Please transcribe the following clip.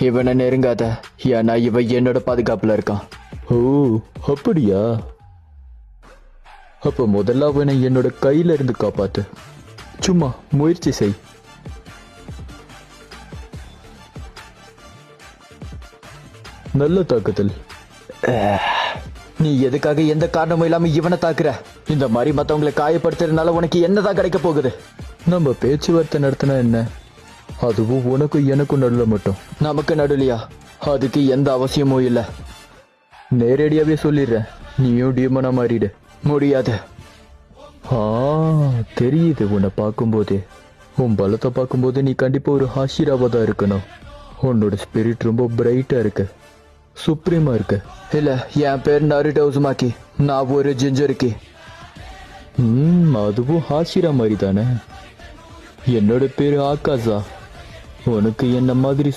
இவனை நெருங்காத, ஏன்னா இவன் என்னோட பாதுகாப்புல இருக்கான். ஓ அப்படியா? அப்ப முதல்ல அவனை என்னோட கையில இருந்து காப்பாத்து. சும்மா முயற்சி செய். நல்ல தாக்குதல். நீ எதுக்காக எந்த காரணமும் இல்லாம இவனை தாக்குற? இந்த மாதிரி மத்தவங்களை காயப்படுத்துறதுனால உனக்கு என்னதான் கிடைக்க போகுது? நம்ம பேச்சுவார்த்தை நடத்தினா என்ன? அதுவும் உனக்கும் எனக்கும் நடுவில் மட்டும். நமக்கு நடுலியா? அதுக்கு எந்த அவசியமும் இல்லை. நேரடியாவே சொல்லிடுறேன், நீயும் டியூமனா மாறிடு. முடியாது. தெரியுது. உன்னை பார்க்கும்போதே, உன் பலத்தை பார்க்கும்போது நீ கண்டிப்பா ஒரு ஆசீர்வாதா இருக்கணும். உன்னோட ஸ்பிரிட் ரொம்ப பிரைட்டா இருக்கு, சுப்ரீமா இருக்கு. இல்ல, என் பேர் நருட்டோ உசுமாக்கி. நான் ஒரு ஜிஞ்சருக்கு. அதுவும் ஹாஷிரா மாதிரி தானே. என்னோட பேரு ஆகாஷா. உனக்கு என்ன மாதிரி